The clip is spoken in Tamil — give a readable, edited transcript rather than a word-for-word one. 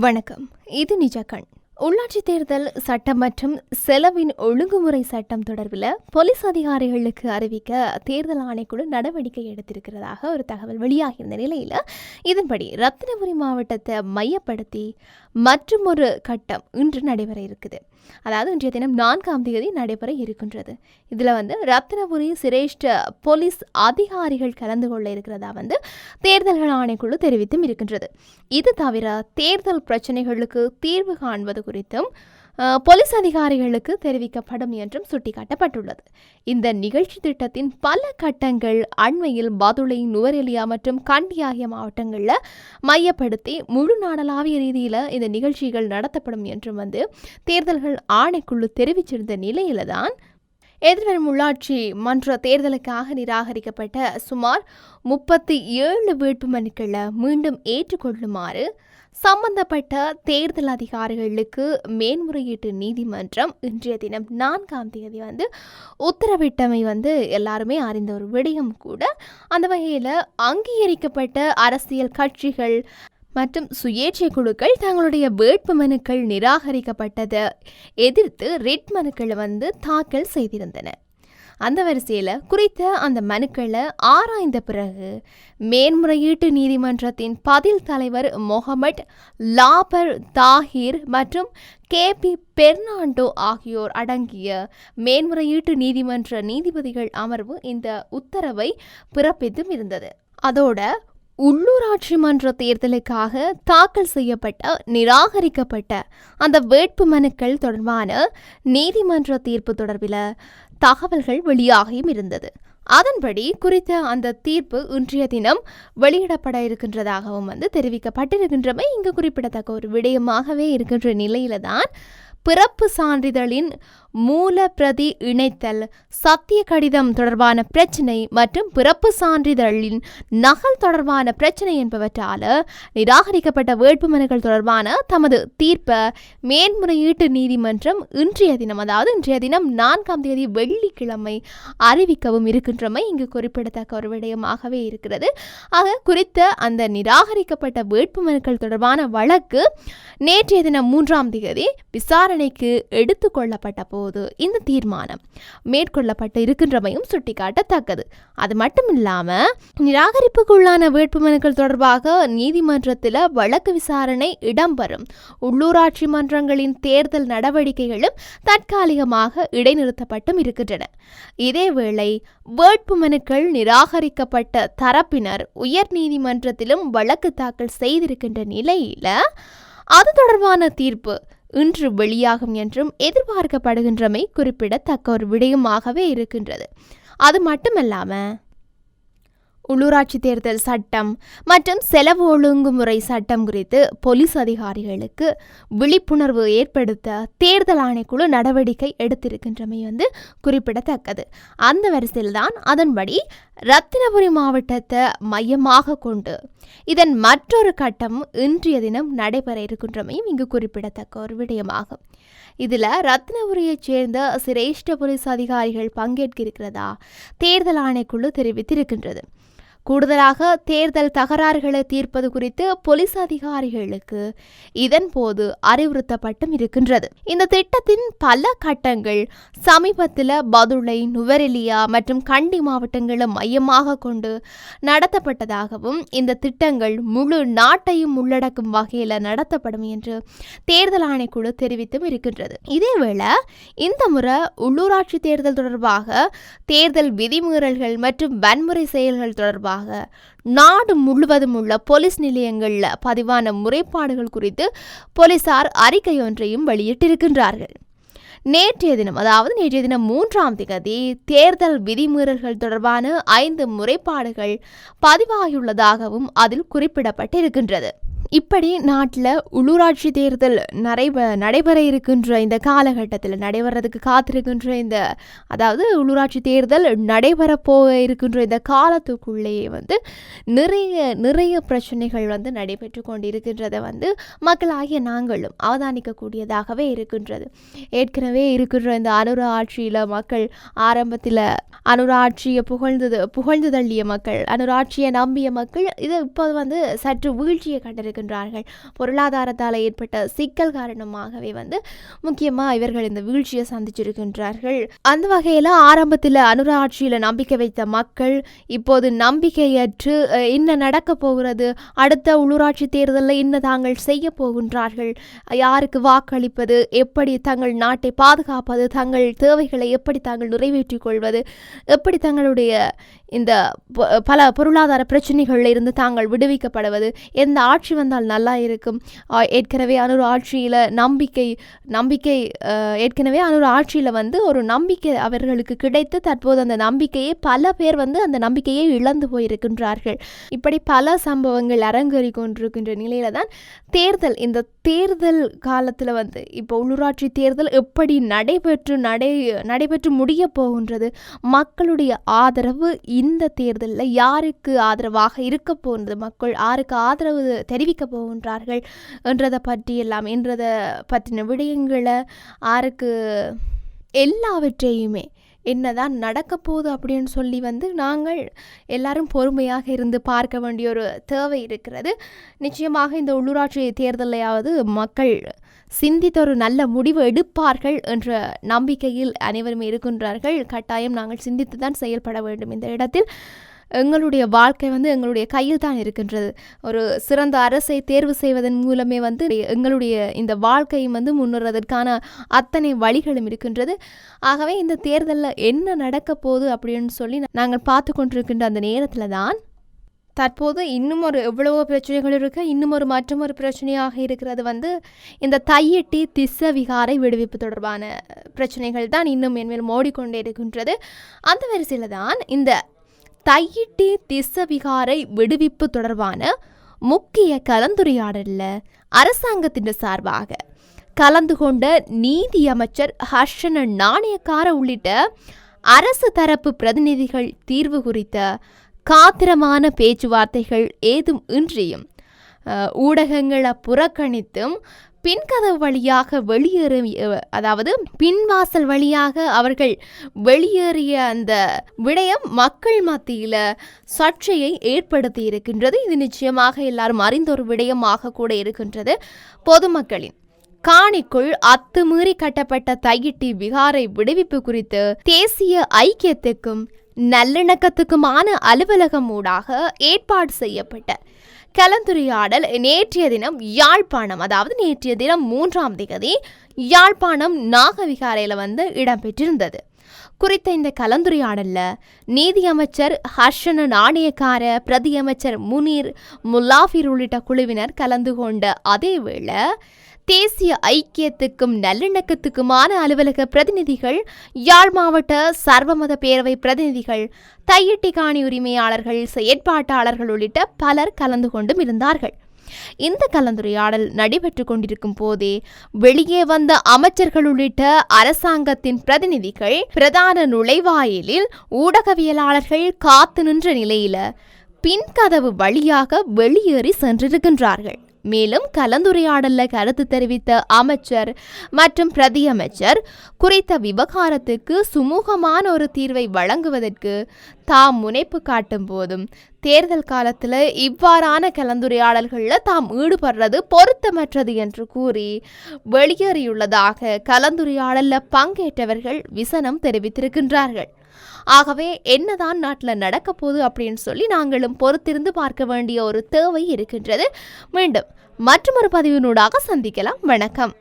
வணக்கம். இது நிஜக்கண். உள்ளாட்சி தேர்தல் சட்டம் மற்றும் செலவின் ஒழுங்குமுறை சட்டம் தொடர்பில் போலீஸ் அதிகாரிகளுக்கு அறிவிக்க தேர்தல் ஆணைக்குழு நடவடிக்கை எடுத்திருக்கிறதாக ஒரு தகவல் வெளியாகியிருந்த நிலையில் இதன்படி ரத்தினபுரி மாவட்டத்தை மையப்படுத்தி மற்றும் ஒரு கட்டம் இன்று நடைபெற இருக்குது. அதாவது இன்றைய தினம் 4ஆம் தேதி நடைபெற இருக்கின்றது. இதில் ரத்தினபுரி சிரேஷ்ட போலீஸ் அதிகாரிகள் கலந்து கொள்ள இருக்கிறதா தேர்தல்கள் ஆணைக்குழு தெரிவித்தும் இருக்கின்றது. இது தவிர தேர்தல் பிரச்சனைகளுக்கு தீர்வு காண்பது குறித்தும் போலீஸ் அதிகாரிகளுக்கு தெரிவிக்கப்படும் என்றும் சுட்டிக்காட்டப்பட்டுள்ளது. இந்த நிகழ்ச்சி திட்டத்தின் பல கட்டங்கள் அண்மையில் பதுளை, நுவரெலியா மற்றும் கண்டி ஆகிய மாவட்டங்களில் மையப்படுத்தி முழு நாடளாவிய ரீதியில் இந்த நிகழ்ச்சிகள் நடத்தப்படும் என்றும் தேர்தல்கள் ஆணைக்குழு தெரிவிச்சிருந்த நிலையில்தான் எதிர்வரும் உள்ளாட்சி மன்ற தேர்தலுக்காக நிராகரிக்கப்பட்ட சுமார் 37 வேட்புமனுக்களை மீண்டும் ஏற்றுக்கொள்ளுமாறு சம்பந்தப்பட்ட தேர்தல் அதிகாரிகளுக்கு மேன்முறையீட்டு நீதிமன்றம் இன்றைய தினம் 4ஆம் தேதி உத்தரவிட்டமை எல்லாருமே அறிந்த ஒரு விடயம் கூட. அந்த வகையில் அங்கீகரிக்கப்பட்ட அரசியல் கட்சிகள் மற்றும் சுயேட்சை குழுக்கள் தங்களுடைய வேட்புமனுக்கள் நிராகரிக்கப்பட்டதை எதிர்த்து ரிட் மனுக்களை தாக்கல் செய்திருந்தன. அந்த வரிசையில் குறித்த அந்த மனுக்களை ஆராய்ந்த பிறகு மேன்முறையீட்டு நீதிமன்றத்தின் பதில் தலைவர் முகமட் லாபர் தாஹிர் மற்றும் KP பெர்னாண்டோ ஆகியோர் அடங்கிய மேன்முறையீட்டு நீதிமன்ற நீதிபதிகள் அமர்வு இந்த உத்தரவை பிறப்பித்தும் இருந்தது. அதோட உள்ளூராட்சி மன்ற தேர்தலுக்காக தாக்கல் செய்யப்பட்ட நிராகரிக்கப்பட்ட அந்த வேட்புமனுக்கள் தொடர்பான நீதிமன்ற தீர்ப்பு தொடர்பில் தகவல்கள் வெளியாகியும் இருந்தது. அதன்படி குறித்த அந்த தீர்ப்பு இன்றைய தினம் வெளியிடப்பட இருக்கின்றதாகவும் தெரிவிக்கப்பட்டிருக்கின்றமை இங்கு குறிப்பிடத்தக்க ஒரு விடயமாகவே இருக்கின்ற நிலையில்தான் பிறப்பு சான்றிதழின் மூல பிரதி இணைத்தல், சத்திய கடிதம் தொடர்பான பிரச்சினை மற்றும் பிறப்பு சான்றிதழின் நகல் தொடர்பான பிரச்சினை என்பவற்றால் நிராகரிக்கப்பட்ட வேட்புமனுக்கள் தொடர்பான தமது தீர்ப்பை மேன்முறையீட்டு நீதிமன்றம் இன்றைய தினம் 4ஆம் தேதி வெள்ளிக்கிழமை அறிவிக்கவும் இருக்கின்றமை இங்கு குறிப்பிடத்தக்க ஒரு விடயமாகவே இருக்கிறது. ஆக குறித்த அந்த நிராகரிக்கப்பட்ட வேட்புமனுக்கள் தொடர்பான வழக்கு நேற்றைய தினம் 3ஆம் தேதி விசாரணைக்கு எடுத்துக்கொள்ளப்பட்ட போது இந்த தீர்மானம் மேற்கொள்ளப்பட்டு இருக்கின்றமையும் சுட்டிக்காட்டத்தக்கது. அது மட்டுமில்லாமல் நிராகரிப்புக்குள்ளான வேட்புமனுக்கள் தொடர்பாக நீதிமன்றத்தில் வழக்கு விசாரணை இடம்பெறும் உள்ளூராட்சி மன்றங்களின் தேர்தல் நடவடிக்கைகளும் தற்காலிகமாக இடைநிறுத்தப்பட்டும் இருக்கின்றன. இதேவேளை வேட்புமனுக்கள் நிராகரிக்கப்பட்ட தரப்பினர் உயர் நீதிமன்றத்திலும் வழக்கு தாக்கல் செய்திருக்கின்ற நிலையில் அது தொடர்பான தீர்ப்பு இன்று வெளியாகும் என்றும் எதிர்பார்க்கப்படுகின்றமை குறிப்பிடத்தக்க ஒரு விடயமாகவே இருக்கின்றது. அது மட்டுமல்லாமல் உள்ளூராட்சி தேர்தல் சட்டம் மற்றும் செலவு ஒழுங்குமுறை சட்டம் குறித்து போலீஸ் அதிகாரிகளுக்கு விழிப்புணர்வு ஏற்படுத்த தேர்தல் ஆணைக்குழு நடவடிக்கை எடுத்திருக்கின்றமை குறிப்பிடத்தக்கது. அந்த வரிசையில்தான் அதன்படி ரத்தினபுரி மாவட்டத்தை மையமாக கொண்டு இதன் மற்றொரு கட்டம் இன்றைய தினம் நடைபெற இருக்கின்றமையும் இங்கு குறிப்பிடத்தக்க ஒரு விடயமாகும். இதில் ரத்தினபுரியைச் சேர்ந்த சிரேஷ்ட போலீஸ் அதிகாரிகள் பங்கேற்க இருக்கிறதா தேர்தல் ஆணைக்குழு தெரிவித்திருக்கின்றது. கூடுதலாக தேர்தல் தகராறுகளை தீர்ப்பது குறித்து போலீஸ் அதிகாரிகளுக்கு இதன் போது அறிவுறுத்தப்பட்டும் இருக்கின்றது. இந்த திட்டத்தின் பல கட்டங்கள் சமீபத்தில் பதுளை, நுவரெலியா மற்றும் கண்டி மாவட்டங்களை மையமாக கொண்டு நடத்தப்பட்டதாகவும் இந்த திட்டங்கள் முழு நாட்டையும் உள்ளடக்கும் வகையில் நடத்தப்படும் என்று தேர்தல் ஆணைக்குழு தெரிவித்தும் இருக்கின்றது. இதேவேளை இந்த முறை உள்ளூராட்சி தேர்தல் தொடர்பாக தேர்தல் விதிமீறல்கள் மற்றும் வன்முறை செயல்கள் தொடர்பாக நாடு முழுவதும் உள்ள போலீஸ் நிலையங்களில் பதிவான முறைப்பாடுகள் குறித்து போலீசார் அறிக்கை ஒன்றையும் வெளியிட்டிருக்கின்றார்கள். நேற்றைய தினம் 3ஆம் தேதி தேர்தல் விதிமீறல்கள் தொடர்பான 5 முறைப்பாடுகள் பதிவாகியுள்ளதாகவும் அதில் குறிப்பிடப்பட்டிருக்கின்றது. இப்படி நாட்டில் உள்ளூராட்சி தேர்தல் நடைபெற இருக்கின்ற இந்த காலகட்டத்தில் நடைபெறதுக்கு காத்திருக்கின்ற உள்ளூராட்சி தேர்தல் நடைபெற போக இருக்கின்ற இந்த காலத்துக்குள்ளேயே நிறைய பிரச்சனைகள் நடைபெற்று கொண்டிருக்கின்றதை மக்களாகிய நாங்களும் அவதானிக்கக்கூடியதாகவே இருக்கின்றது. ஏற்கனவே இருக்கின்ற இந்த அனுர ஆட்சியில் மக்கள் ஆரம்பத்தில் அனுர ஆட்சியை புகழ்ந்து தள்ளிய மக்கள், அனுர ஆட்சியை நம்பிய மக்கள் இது இப்போ சற்று வீழ்ச்சியை கண்டிருக்க இருக்கின்றார்கள். பொருளாதாரத்தால் ஏற்பட்ட சிக்கல் காரணமாகவே முக்கியமாக இவர்கள் இந்த வீழ்ச்சியை சந்திச்சிருக்கின்றார்கள். அந்த வகையில் ஆரம்பத்தில் அனுர ஆட்சியில் நம்பிக்கை வைத்த மக்கள் இப்போது நம்பிக்கையற்று என்ன நடக்க போகிறது, அடுத்த உள்ளூராட்சி தேர்தலில் என்ன தாங்கள் செய்ய போகின்றார்கள், யாருக்கு வாக்களிப்பது, எப்படி தங்கள் நாட்டை பாதுகாப்பது, தங்கள் தேவைகளை எப்படி தாங்கள் நிறைவேற்றிக் கொள்வது, எப்படி தங்களுடைய இந்த பல பொருளாதார பிரச்சனைகளில் இருந்து தாங்கள் விடுவிக்கப்படுவது, எந்த ஆட்சி வந்தால் நல்லா இருக்கும், ஏற்கனவே அனுர ஆட்சியில் நம்பிக்கை ஏற்கனவே அனுர ஆட்சியில் ஒரு நம்பிக்கை அவர்களுக்கு கிடைத்து தற்போது அந்த நம்பிக்கையை பல பேர் அந்த நம்பிக்கையை இழந்து போயிருக்கின்றார்கள். இப்படி பல சம்பவங்கள் அரங்கேறி கொண்டிருக்கின்ற நிலையில தான் இந்த தேர்தல் காலத்தில் இப்போ உள்ளூராட்சி தேர்தல் எப்படி நடைபெற்று முடிய போகின்றது, மக்களுடைய ஆதரவு இந்த தேர்தலில் யாருக்கு ஆதரவாக இருக்க போகின்றது, மக்கள் யாருக்கு ஆதரவு தெரிவிக்க போகின்றார்கள் என்றதை பற்றின விடயங்களை யாருக்கு எல்லாவற்றையுமே என்னதான் நடக்க போகுது அப்படின்னு சொல்லி நாங்கள் எல்லாரும் பொறுமையாக இருந்து பார்க்க வேண்டிய ஒரு தேவை இருக்கிறது. நிச்சயமாக இந்த உள்ளூராட்சி தேர்தலையாவது மக்கள் சிந்தித்த ஒரு நல்ல முடிவு எடுப்பார்கள் என்ற நம்பிக்கையில் அனைவரும் இருக்கின்றார்கள். கட்டாயம் நாங்கள் சிந்தித்து தான் செயல்பட வேண்டும். இந்த இடத்தில் எங்களுடைய வாழ்க்கை எங்களுடைய கையில் தான் இருக்கின்றது. ஒரு சிறந்த அரசை தேர்வு செய்வதன் மூலமே எங்களுடைய இந்த வாழ்க்கையும் முன்னுறதற்கான அத்தனை வழிகளும் இருக்கின்றது. ஆகவே இந்த தேர்தலில் என்ன நடக்க போகுது அப்படின்னு சொல்லி நாங்கள் பார்த்து கொண்டிருக்கின்ற அந்த நேரத்தில் தான் தற்போது இன்னும் எவ்வளவோ பிரச்சனைகள் இருக்கு. இன்னும் மற்றொரு பிரச்சனையாக இருக்கிறது இந்த தையிட்டி திஸ்ஸவிகாரை விடுவிப்பு தொடர்பான பிரச்சனைகள் தான் இன்னும் என்மேல் மோடிக்கொண்டே இருக்கின்றது. அந்த வரிசையில் தான் இந்த தையிட்டி திஸ்ஸவிகாரை விடுவிப்பு தொடர்பான முக்கிய கலந்துரையாடலில் அரசாங்கத்தின் சார்பாக கலந்து கொண்ட நீதி அமைச்சர் ஹர்ஷன நாணயக்கார உள்ளிட்ட அரசு தரப்பு பிரதிநிதிகள் தீர்வு குறித்த காத்திரமான பேச்சுவார்த்தைகள் ஏதும் இன்றியும் ஊடகங்களை புறக்கணித்தும் பின்கதவு வழியாக பின்வாசல் வழியாக அவர்கள் வெளியேறிய அந்த விடயம் மக்கள் மத்தியில் சர்ச்சையை ஏற்படுத்தி இருக்கின்றது. இது நிச்சயமாக எல்லாரும் அறிந்த ஒரு விடயமாக கூட இருக்கின்றது. பொதுமக்களின் காணிக்குள் அத்துமீறி கட்டப்பட்ட தையிட்டி விகாரை விடுவிப்பு குறித்து தேசிய ஐக்கியத்துக்கும் நல்லிணக்கத்துக்குமான அலுவலகம் ஊடாக ஏற்பாடு செய்யப்பட்ட கலந்துரையாடல் நேற்றைய தினம் 3ஆம் தேதி யாழ்ப்பாணம் நாகவிகாரையில் இடம்பெற்றிருந்தது. குறித்த இந்த கலந்துரையாடல்ல நீதி அமைச்சர் ஹர்ஷன நாணயக்கார, பிரதி அமைச்சர் முனீர் முல்லாஃபிர் உள்ளிட்ட குழுவினர் கலந்து கொண்ட அதேவேளை தேசிய ஐக்கியத்துக்கும் நல்லிணக்கத்துக்குமான அலுவலக பிரதிநிதிகள், யாழ் மாவட்ட சர்வமத பேரவை பிரதிநிதிகள், தையிட்டி காணி உரிமையாளர்கள், செயற்பாட்டாளர்கள் உள்ளிட்ட பலர் கலந்து கொண்டும் இருந்தார்கள். இந்த கலந்துரையாடல் நடைபெற்று கொண்டிருக்கும் போதே வெளியே வந்த அமைச்சர்கள் உள்ளிட்ட அரசாங்கத்தின் பிரதிநிதிகள் பிரதான நுழைவாயிலில் ஊடகவியலாளர்கள் காத்து நின்ற நிலையில பின்கதவு வழியாக வெளியேறி சென்றிருக்கின்றார்கள். மேலும் கலந்துரையாடல்ல கருத்து தெரிவித்த அமைச்சர் மற்றும் பிரதி அமைச்சர் குறித்த விவகாரத்துக்கு சுமூகமான ஒரு தீர்வை வழங்குவதற்கு தாம் முனைப்பு காட்டும் போதும் தேர்தல் காலத்தில் இவ்வாறான கலந்துரையாடல்களில் தாம் ஈடுபடுறது பொருத்தமற்றது என்று கூறி வெளியேறியுள்ளதாக கலந்துரையாடலில் பங்கேற்றவர்கள் விசனம் தெரிவித்திருக்கின்றார்கள். ஆகவே என்னதான் நாட்டில் நடக்க போகுது அப்படின்னு சொல்லி நாங்களும் பொறுத்திருந்து பார்க்க வேண்டிய ஒரு தேவை இருக்கின்றது. மீண்டும் மற்றொரு பதிவினூடாக சந்திக்கலாம். வணக்கம்.